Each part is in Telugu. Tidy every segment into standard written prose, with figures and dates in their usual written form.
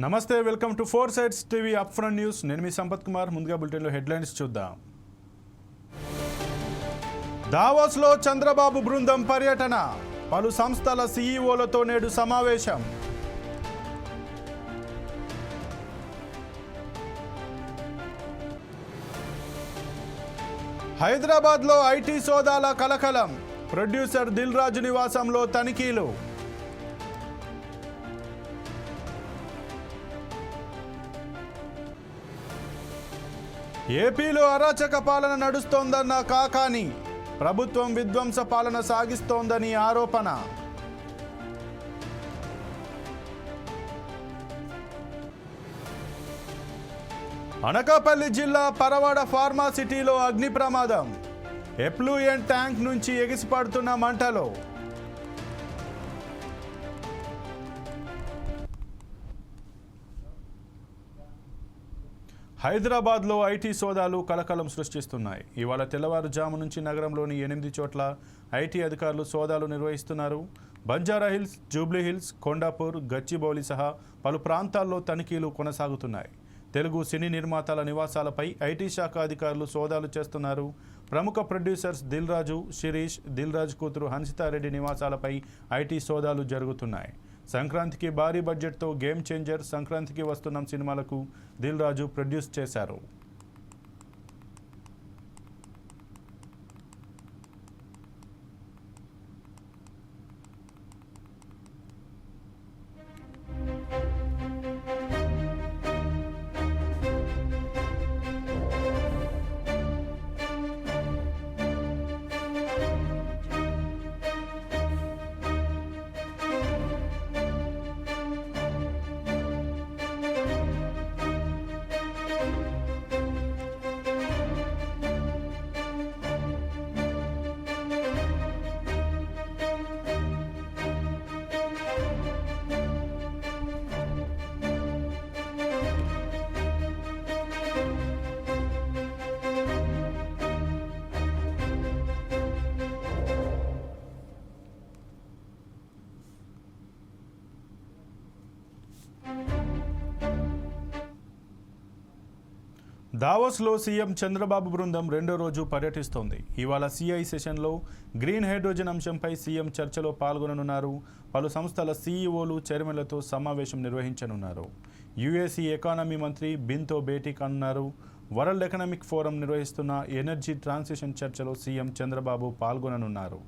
నమస్తే, welcome to four sides TV up front news. నేను మీ సంపత్ కుమార్. ముందుగా బులెటిన్లో హెడ్లైన్స్ చూద్దాం. దావోస్లో చంద్రబాబు బృందం పర్యటన, పలు సంస్థల సీఈఓలతో నేడు సమావేశం. హైదరాబాద్లో ఐటీ సోదాల కలకలం, ప్రొడ్యూసర్ దిల్ రాజు నివాసంలో తనిఖీలు. ఏపీలో అరాచక పాలన నడుస్తోందన్న కాకాని, ప్రభుత్వం విధ్వంస పాలన సాగిస్తోందని ఆరోపణ. అనకాపల్లి జిల్లా పరవాడ ఫార్మాసిటీలో అగ్ని ప్రమాదం, ఎఫ్లూయెంట్ ట్యాంక్ నుంచి ఎగిసిపడుతున్న మంటలు. హైదరాబాద్లో ఐటీ సోదాలు కలకలం సృష్టిస్తున్నాయి. ఇవాళ తెల్లవారుజాము నుంచి నగరంలోని 8 చోట్ల ఐటీ అధికారులు సోదాలు నిర్వహిస్తున్నారు. బంజారాహిల్స్, జూబ్లీహిల్స్, కొండాపూర్, గచ్చిబౌలి సహా పలు ప్రాంతాల్లో తనిఖీలు కొనసాగుతున్నాయి. తెలుగు సినీ నిర్మాతల నివాసాలపై ఐటీ శాఖ అధికారులు సోదాలు చేస్తున్నారు. ప్రముఖ ప్రొడ్యూసర్స్ దిల్ రాజు, శిరీష్, దిల్ రాజు కూతురు హన్సితారెడ్డి నివాసాలపై ఐటీ సోదాలు జరుగుతున్నాయి. సంక్రాంతికి భారీ బడ్జెట్తో గేమ్ చేంజర్ సంక్రాంతికి వస్తున్న సినిమాలకు దిల్ రాజు ప్రొడ్యూస్ చేశారు. దావోస్లో సీఎం చంద్రబాబు బృందం రెండో రోజు పర్యటిస్తోంది. ఇవాళ సిఐ సెషన్లో గ్రీన్ హైడ్రోజన్ అంశంపై సీఎం చర్చలో పాల్గొననున్నారు. పలు సంస్థల సీఈఓలు, చైర్మన్లతో సమావేశం నిర్వహించనున్నారు. యుఏసీ ఎకానమీ మంత్రి బిన్తో భేటీ కానున్నారు. వరల్డ్ ఎకనామిక్ ఫోరం నిర్వహిస్తున్న ఎనర్జీ ట్రాన్సిషన్ చర్చలో సీఎం చంద్రబాబు పాల్గొననున్నారు.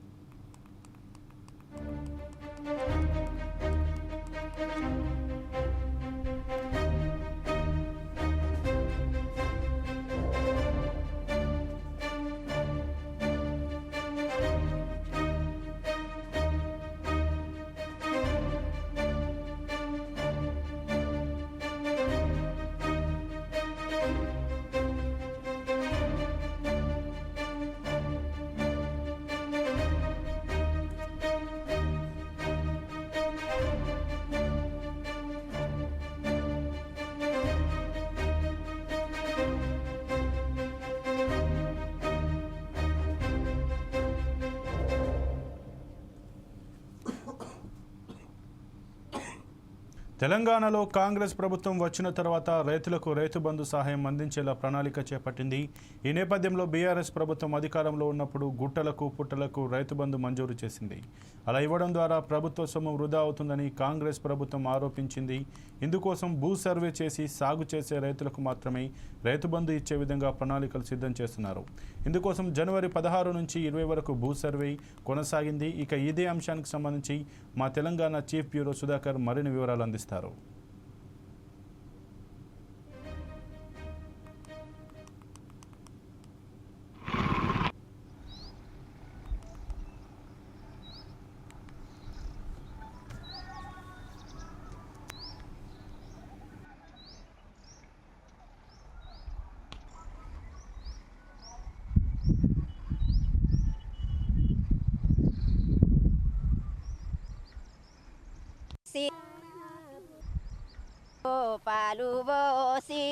తెలంగాణలో కాంగ్రెస్ ప్రభుత్వం వచ్చిన తర్వాత రైతులకు రైతు బంధు సహాయం అందించేలా ప్రణాళిక చేపట్టింది. ఈ నేపథ్యంలో బీఆర్ఎస్ ప్రభుత్వం అధికారంలో ఉన్నప్పుడు గుట్టలకు పుట్టలకు రైతు బంధు మంజూరు చేసింది. అలా ఇవ్వడం ద్వారా ప్రభుత్వ సొమ్ము వృధా అవుతుందని కాంగ్రెస్ ప్రభుత్వం ఆరోపించింది. ఇందుకోసం భూ సర్వే చేసి సాగు చేసే రైతులకు మాత్రమే రైతు బంధు ఇచ్చే విధంగా ప్రణాళికలు సిద్ధం చేస్తున్నారు. ఇందుకోసం జనవరి 16 నుంచి 20 వరకు భూ సర్వే కొనసాగింది. ఇక ఇదే అంశానికి సంబంధించి మా తెలంగాణ చీఫ్ బ్యూరో సుధాకర్ మరిన్ని వివరాలు అందిస్తారు. పాలు పోసి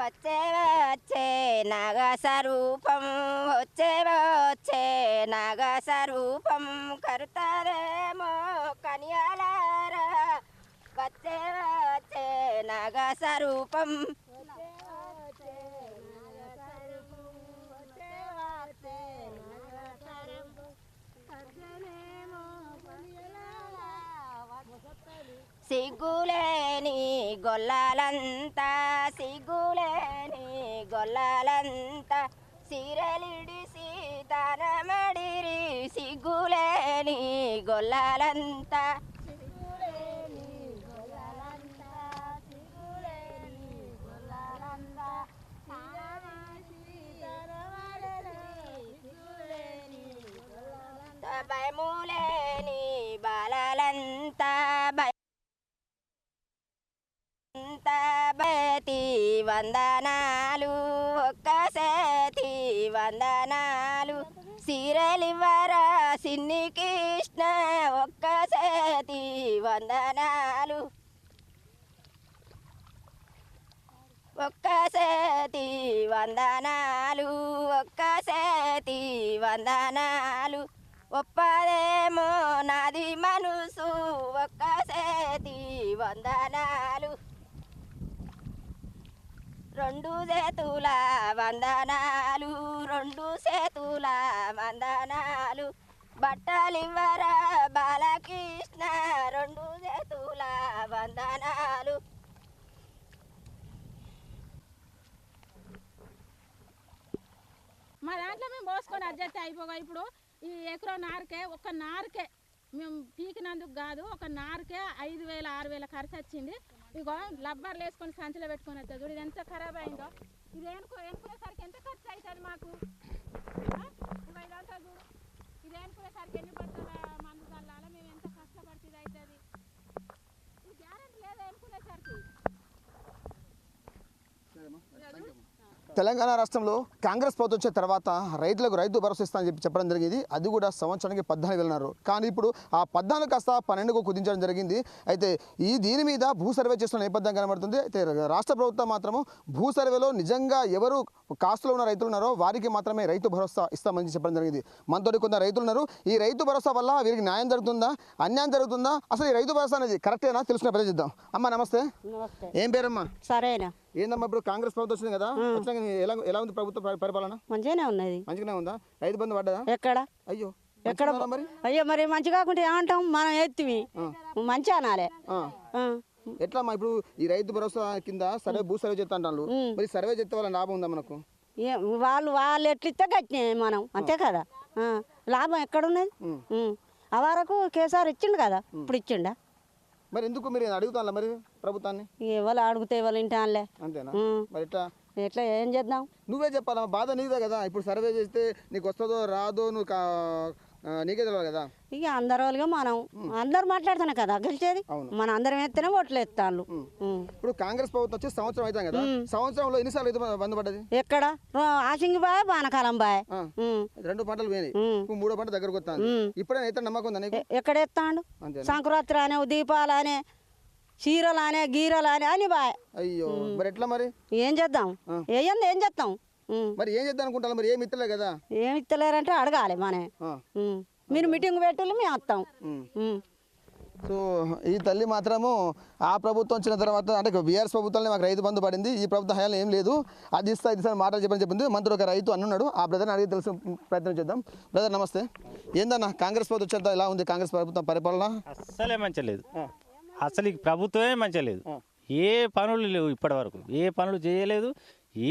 వచ్చే వచ్చే నాగ స్వరూపం వచ్చే వచ్చే నాగ స్వరూపం కరుతారేమో కన్యాలారా వచ్చే వచ్చే నాగ స్వరూపం సిగ్గులేని గొల్లాలంతా సిగ్గులేని గొల్లాలంతా సీరలిడిసి దానమడిరి సిగ్గులేని గొల్లాలంతా భయములేని బాలలంతా బతి వందనాలు ఒక్కసేతి వందనాలు సీరలివరా సిన్ని కృష్ణ ఒక్కసేతి వందనాలు ఒక్కసేతి వందనాలు ఒక్కసేతి వందనాలు ఒప్పదేమో నాది మనసు ఒక్కసేతి వందనాలు రెండు చేతుల వందనాలు రెండు చేతుల వందనాలు బట్టలివ్వరా బాలకృష్ణ రెండు చేతుల వందనాలు మా దాంట్లో మేము పోసుకొని అడ్జస్ట్ అయిపోగా ఇప్పుడు ఈ ఎకరం నారుకే ఒక నారుకే మేము పీకినందుకు కాదు ఒక నారుకే 5,000 6,000 ఖర్చు వచ్చింది. ఇగో లబ్బర్లు వేసుకొని సంచిలో పెట్టుకొని వస్తుంది చూడు ఇది ఎంత ఖరాబ్ అయిందో. ఇది ఎనుకునేసరికి ఎంత ఖర్చు అవుతుంది మాకు ఇదంతా చూడు ఇది ఎనుకునేసరికి ఎన్ని పడుతుంది మందు చల్లాల మేము ఎంత కష్టపడుతుంది అవుతుంది ఇది గ్యారెంటీ లేదా ఎనుకునేసరికి. తెలంగాణ రాష్ట్రంలో కాంగ్రెస్ ప్రభుత్వం వచ్చిన తర్వాత రైతులకు రైతు భరోసా ఇస్తామని చెప్పడం జరిగింది. అది కూడా సంవత్సరానికి 14 వెళ్ళినారు. కానీ ఇప్పుడు ఆ 14 కాస్త 12కు కుదించడం జరిగింది. అయితే దీని మీద భూ సర్వే చేస్తున్న నేపథ్యం కనబడుతుంది. అయితే రాష్ట్ర ప్రభుత్వం మాత్రము భూ సర్వేలో నిజంగా ఎవరు కాస్తులో ఉన్న రైతులు ఉన్నారో వారికి మాత్రమే రైతు భరోసా ఇస్తామని చెప్పడం జరిగింది. మనతో కొంత రైతులు ఉన్నారు. ఈ రైతు భరోసా వల్ల వీరికి న్యాయం జరుగుతుందా అన్యాయం జరుగుతుందా అసలు ఈ రైతు భరోసా అనేది కరెక్టేనా తెలుసుకునే ప్రయత్నం చేద్దాం. అమ్మ నమస్తే. ఏం పేరమ్మా? సరేనా. ఏందమ్మా ఇప్పుడు కాంగ్రెస్ ప్రభుత్వం వచ్చింది కదా వచ్చినాక ఎలా ఉంది ప్రభుత్వ పరిపాలన? మంచిగానే ఉన్నది. మంచిగానే ఉందా? రైతు బంధు పడ్డదా? ఎక్కడ అయ్యో ఎక్కడ మరి అయ్యో మరి మంచి కాకుంటే ఏమంటాం మనం ఎత్తివి మంచి అనాలే. ఎట్లా ఇప్పుడు ఈ రైతు భరోసా కింద సర్వే భూ సర్వే చేస్తా అంటారు. మరి సర్వే చేస్తే వాళ్ళ లాభం ఉందా మనకు? వాళ్ళు ఎట్లిస్తే కట్టినాయి మనం అంతే కదా. లాభం ఎక్కడున్నది? ఆ వరకు కేసీఆర్ ఇచ్చిండు కదా ఇప్పుడు ఇచ్చిండా? మరి ఎందుకు మీరు అడుగుతా మరి ప్రభుత్వాన్ని? ఎవరు అడిగితే వాళ్ళ ఇంటి అనలే. అంతేనా? మరి ఎట్లా ఏం చేద్దాం? నువ్వే చెప్పాలా బాధ నీదే కదా. ఇప్పుడు సర్వే చేస్తే నీకు వస్తుందో రాదో నువ్వు నీకే తెలియదు కదా. ఇక అందరు వాళ్ళుగా మనం అందరు మాట్లాడుతున్నాం కదా గెలిచేది. మనం అందరం ఎత్తేనే ఓట్లు ఎత్తాను. ఇప్పుడు కాంగ్రెస్ ప్రభుత్వం వచ్చి సంవత్సరం అవుతాం కదా. సంవత్సరంలో ఎన్నిసార్లు రైతు బంధు పడ్డది? ఎక్కడ ఆసింగి బాయ్ బానకాలం బాయ్ 2 పంటలు పోయినాయి. మూడో పంట దగ్గరకు వస్తాను. ఇప్పుడే అయితే నమ్మకం ఉందా నీకు? ఎక్కడ ఎత్తాడు? సంక్రాంతి అనే దీపాలు అనే చీరలు అనే గీరలు అనే అని బాయ్. అయ్యో మరి ఎట్లా మరి ఏం చేద్దాం? ఏం చేస్తాం? మరి ఏం చేద్దాం అనుకుంటా? మరి ఏమి ఇస్తలే కదా. ఏమి ఇస్తలేరంటే అడగాలి మనే. మీరు మీటింగ్ పెట్టాలి మేము వస్తాం. సో ఈ తల్లి మాత్రము ఆ ప్రభుత్వం వచ్చిన తర్వాత అంటే బీఆర్ఎస్ ప్రభుత్వంలో మాకు రైతు బంధు పడింది, ఈ ప్రభుత్వం హయాలు ఏం లేదు, అది ఇస్తా ఇది మాటలు చెప్పింది. మనతో ఒక రైతు అన్నాడు. ఆ బ్రదర్ని అడిగి తెలిసిన ప్రయత్నం చేద్దాం. బ్రదర్ నమస్తే. ఏందన్నా కాంగ్రెస్ ప్రభుత్వం వచ్చేంత ఎలా ఉంది కాంగ్రెస్ ప్రభుత్వం పరిపాలన? అస్సలే మంచి లేదు. అసలు ఈ ప్రభుత్వమే మంచి లేదు. ఏ పనులు లేవు ఇప్పటి వరకు. ఏ పనులు చేయలేదు,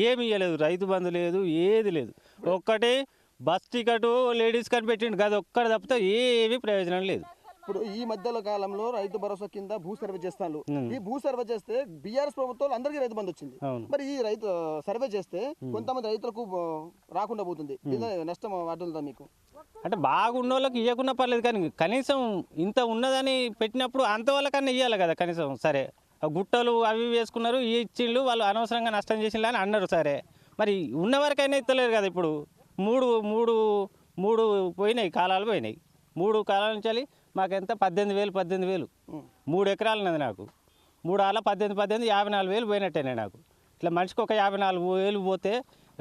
ఏమి ఇవ్వలేదు. రైతు బంధు లేదు, ఏది లేదు. ఒక్కటే బస్ టికెట్ లేడీస్ కని పెట్టిండు కదా, ఒక్కటి తప్పితే ఏమీ ప్రయోజనం లేదు. ఇప్పుడు ఈ మధ్యలో కాలంలో రైతు భరోసా కింద భూ సర్వే చేస్తాను. ఈ భూ సర్వే చేస్తే బీఆర్ఎస్ ప్రభుత్వం అందరికీ రైతు బంధు వచ్చింది. మరి ఈ రైతు సర్వే చేస్తే కొంతమంది రైతులకు రాకుండా పోతుంది. నష్టం వాటిల్దా మీకు? అంటే బాగున్న వాళ్ళకి ఇవ్వకుండా పర్లేదు, కానీ కనీసం ఇంత ఉన్నదని పెట్టినప్పుడు అంతవల్లకన్నా ఇవ్వాలి కదా కనీసం. సరే గుట్టలు అవి వేసుకున్నారు, ఇచ్చిండ్రు, వాళ్ళు అనవసరంగా నష్టం చేసిండ్రు అని అన్నారు. సరే మరి ఉన్న వరకైనా ఇస్తలేరు కదా. ఇప్పుడు మూడు పోయినాయి, కాలాలు పోయినాయి. 3 కాలాల నుంచి మాకెంత 18,000 3 ఎకరాలు ఉన్నది నాకు. 3 ఆల 18 54,000 పోయినట్టేనే నాకు. ఇట్లా మనిషికి ఒక 54,000 పోతే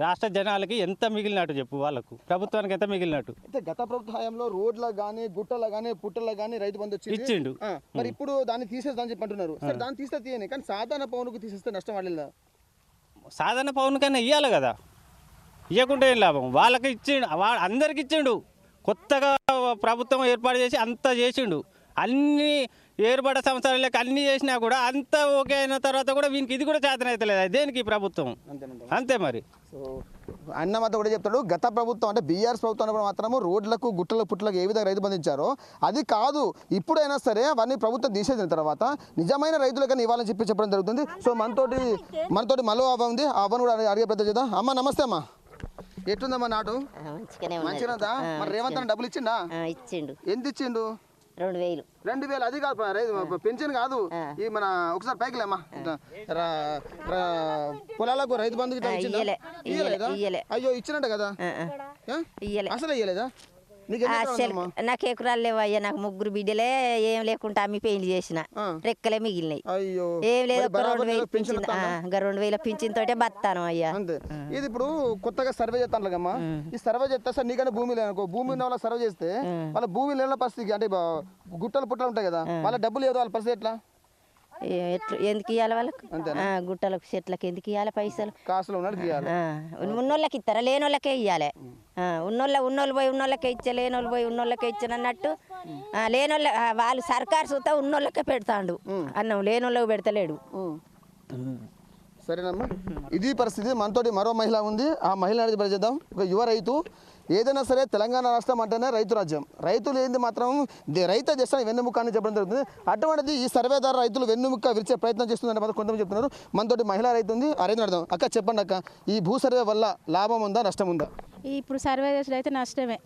రాష్ట్ర జనాలకి ఎంత మిగిలినట్టు చెప్పు, వాళ్ళకు ప్రభుత్వానికి ఎంత మిగిలినట్టు. అయితే గత ప్రభుత్వ హయాంలో రోడ్ల కానీ గుట్టల కానీ పుట్టల కానీ రైతు బంధు వచ్చింది. ఇచ్చిండు. మరి ఇప్పుడు దాన్ని తీసేద్దాం చెప్పి అంటున్నారు. సరే దాన్ని తీస్తే తీయని, కానీ సాధారణ పౌరులకు తీసేస్తే నష్టం పడలేదా? సాధారణ పౌరుని కన్నా ఇవ్వాలి కదా, ఇవ్వకుంటే ఏం లాభం. వాళ్ళకి ఇచ్చిండు, అందరికి ఇచ్చిండు. కొత్తగా ప్రభుత్వం ఏర్పాటు చేసి అంతా చేసిండు. అన్ని ఏర్పడ్డ సంవత్సరాలకి అన్ని చేసినా కూడా అంతా ఓకే అయిన తర్వాత కూడా వీనికి ఇది కూడా చేతనైతలేదు. దేనికి ప్రభుత్వం అంతే మరి. సో అన్న మాత్రం కూడా చెప్తాడు, గత ప్రభుత్వం అంటే బీఆర్ఎస్ ప్రభుత్వం మాత్రము రోడ్లకు గుట్టల పుట్టలకు ఏ విధంగా రైతు బంధు ఇచ్చారో అది కాదు, ఇప్పుడైనా సరే అవన్నీ ప్రభుత్వం తీసేసిన తర్వాత నిజమైన రైతులకన్నా ఇవ్వాలని చెప్పడం జరుగుతుంది. సో మనతోటి మళ్ళీ అవ్వ ఉంది, ఆ అవ్వను కూడా అడిగే ప్రయత్నం చేద్దాం. అమ్మ నమస్తే అమ్మా, ఎట్లుందమ్మా నాటు? మంచిగా. మరి రేవంత్ అన్న డబ్బులు ఇచ్చిండా? ఇచ్చిండు. ఎంత ఇచ్చిండు? 2,000. 2,000 అది కాదు పెన్షన్ కాదు, ఈ మన ఒకసారి పైకి లేమ్మా, పొలాలకు రైతు బంధు అయ్యో ఇచ్చినట్ట కదా, అసలు ఇయ్యలేదా? నాకు ఎకరాలు లేవయ్యా, నాకు 3 బిడ్డలే, ఏం లేకుండా అమ్మి పెళ్లి చేసిన, రెక్కలే మిగిలినాయి. ఏం లేదు, 2,000 పింఛన్ తోటే బతాను అయ్యా. ఇది ఇప్పుడు కొత్తగా సర్వే చేస్తాను కమ్మా, ఈ సర్వే చేస్తే సార్ నీకన్నా భూమి లేదనుకో, భూమి ఉన్న వాళ్ళ సర్వే చేస్తే వాళ్ళ భూమి లేని పరిస్థితి అంటే గుట్టలు పుట్టలు ఉంటాయి కదా, వాళ్ళ డబ్బులు లేదు, వాళ్ళ పరిస్థితి ఎట్లా? ఎందుకు ఇవ్వాలి వాళ్ళకు? గుట్టలకు చెట్లకు ఎందుకు ఇవ్వాలి పైసలు? కాసులు ఉన్నోళ్ళకి ఇస్తారా, లేనోళ్ళకే ఇవ్వాలి. ఉన్నోళ్ళు పోయి ఉన్నోళ్ళకే ఇచ్చా, లేనోళ్ళు పోయి ఉన్నోళ్ళకే ఇచ్చాను అన్నట్టు. లేనోళ్ళ వాళ్ళు సర్కారు చూస్తా ఉన్నోళ్ళకే పెడతాడు అన్నం, లేనోళ్ళకి పెడతలేడు. సరేనమ్మా, ఇది పరిస్థితి. మనతోటి మరో మహిళ ఉంది, ఆ మహిళ అనేది పరిచేద్దాం. ఒక యువ రైతు. ఏదైనా సరే తెలంగాణ రాష్ట్రం అంటేనే రైతు రాజ్యం, రైతులు ఏంది మాత్రం రైతు చేస్తాను వెన్నుముక్క అని చెప్పడం జరుగుతుంది. అటువంటిది ఈ సర్వే ద్వారా రైతులు వెన్నుముక్క విరిచే ప్రయత్నం చేస్తుందని మాత్రం కొంతమంది చెప్తున్నారు. మనతోటి మహిళా రైతు ఉంది, ఆ రైతు అర్థం. అక్క చెప్పండి అక్క, ఈ భూ సర్వే వల్ల లాభం ఉందా నష్టం ఉందా? ఇప్పుడు సర్వే చేసుడు అయితే నష్టమే.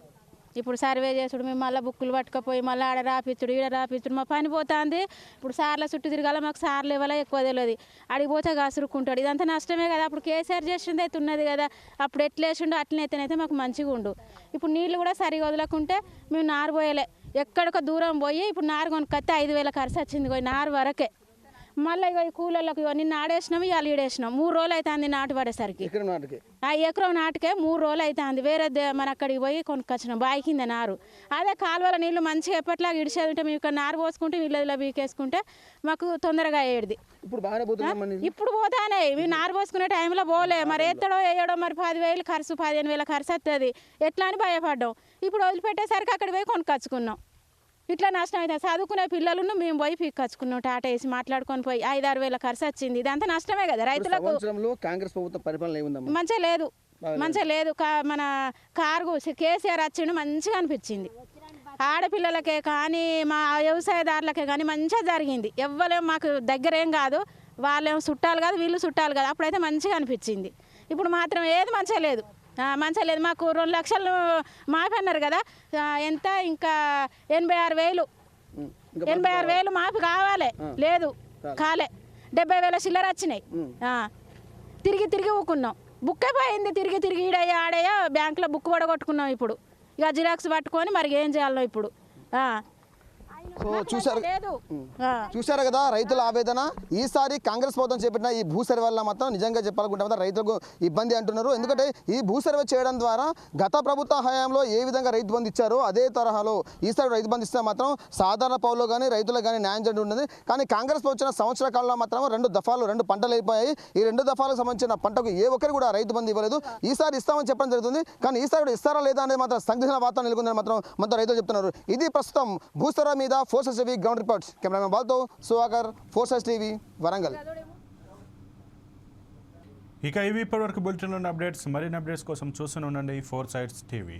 ఇప్పుడు సర్వే చేసుడు, మేము మళ్ళీ బుక్కులు పట్టుకపోయి మళ్ళీ ఆడ రాపిచ్చుడు, ఈడ రాపిచ్చుడు, మా పని పోతుంది. ఇప్పుడు సార్ల చుట్టూ తిరగాల, మాకు సార్లు ఇవ్వాల ఎక్కువ తెలియదు, అడిగిపోతే కాసురుక్కుంటాడు. ఇదంతా నష్టమే కదా. అప్పుడు కేసీఆర్ చేసింది అయితే ఉన్నది కదా, అప్పుడు ఎట్లా వేసిండు అట్లనైతేనైతే మాకు మంచిగా ఉండు. ఇప్పుడు నీళ్ళు కూడా సరిగా వదలకుంటే మేము నారు పోయలే, ఎక్కడికో దూరం పోయి ఇప్పుడు నారు కొనుక్కొస్తే 5,000 ఖర్చు వచ్చింది పోయి నారు వరకే. మళ్ళీ ఇక ఈ కూలీలకు నిన్న ఆడేసినాము, ఇవాళ ఈడేసినాం. 3 రోజులు అవుతుంది నాటు పడేసరికి. ఎకరం నాటుకే 3 రోజులు అవుతుంది. వేరే మన అక్కడికి పోయి కొనుక్కొచ్చినాం, బావి కింద నారు. అదే కాలువల నీళ్ళు మంచిగా ఎప్పట్లాగా ఇడిచేది ఉంటే మేము ఇక్కడ నారు పోసుకుంటే నీళ్ళలో బీకేసుకుంటే మాకు తొందరగా అయ్యేది. ఇప్పుడు పోతానే మేము నారు పోసుకునే టైంలో పోలే, మరి ఎత్తడో వేయడో, మరి 10,000 ఖర్చు 15,000 ఖర్చు వస్తుంది ఎట్లా అని భయపడ్డాం. ఇప్పుడు వదిలిపెట్టేసరికి అక్కడికి పోయి కొనుక్కొచ్చుకున్నాం. ఇట్లా నష్టం అవుతుంది. చదువుకునే పిల్లలను మేము పోయి పీక్కొచ్చుకున్నాం, టాటా వేసి మాట్లాడుకొని పోయి 5-6 వేల ఖర్చు వచ్చింది. ఇదంతా నష్టమే కదా రైతులకు. కాంగ్రెస్ ప్రభుత్వం పరిపాలన మంచిగా లేదు, మంచిగా లేదు. మన కార్గు కేసీఆర్ వచ్చిండు, మంచిగా అనిపించింది. ఆడపిల్లలకే కానీ మా వ్యవసాయదారులకే కానీ మంచిగా జరిగింది. ఎవ్వరేం మాకు దగ్గర ఏం కాదు, వాళ్ళేమో చుట్టాలు కాదు, వీళ్ళు చుట్టాలు కాదు. అప్పుడైతే మంచిగా అనిపించింది. ఇప్పుడు మాత్రం ఏది మంచిగా లేదు, మంచిగా లేదు. మాకు 2 లక్షలు మాఫీ అన్నారు కదా, ఎంత ఇంకా 86,000 మాఫీ కావాలి, లేదు కాలే. 70,000 చిల్లర వచ్చినాయి. తిరిగి ఊకున్నాం, బుక్ అయిపోయింది. తిరిగి ఈడయ్యా ఆడయ్యా బ్యాంకులో బుక్ పడగొట్టుకున్నాం. ఇప్పుడు ఇక జిరాక్స్ పట్టుకొని మరి ఏం చేయాలో ఇప్పుడు. సో చూశారు కదా రైతుల ఆవేదన. ఈసారి కాంగ్రెస్ ప్రభుత్వం చేపట్టిన ఈ భూ సర్వే వల్ల మాత్రం నిజంగా చెప్పాలనుకుంటే రైతులకు ఇబ్బంది అంటున్నారు. ఎందుకంటే ఈ భూ సర్వే చేయడం ద్వారా గత ప్రభుత్వ హయాంలో ఏ విధంగా రైతు బంధు ఇచ్చారో అదే తరహాలో ఈసారి రైతు బంధు ఇస్తే మాత్రం సాధారణ పౌరులు కానీ రైతులకు కానీ న్యాయం జరిగి ఉంటుంది. కానీ కాంగ్రెస్ ప్రభుత్వం సంవత్సర కాలంలో మాత్రం 2 పంటలు అయిపోయాయి. ఈ 2 దఫాలకు సంబంధించిన పంటకు ఏ ఒక్కరు కూడా రైతు బంధు ఇవ్వలేదు. ఈసారి ఇస్తామని చెప్పడం జరుగుతుంది, కానీ ఈసారి ఇస్తారా లేదా అనేది మాత్రం సందిగ్ధ వాతావరణం నెలకొందని మాత్రం మొత్తం రైతులు చెప్తున్నారు. ఇది ప్రస్తుతం భూ సర్వే మీద forces TV ground reports. Cameraman బాల్తో సువాకర్, ఫోర్సెస్ టీవీ, వరంగల్. ఇక ఇవి ఇప్పటివరకు బులెటిన్లోని అప్డేట్స్. మరిన్ని అప్డేట్స్ కోసం చూస్తూనే ఉండండి 4 సైడ్స్ టీవీ.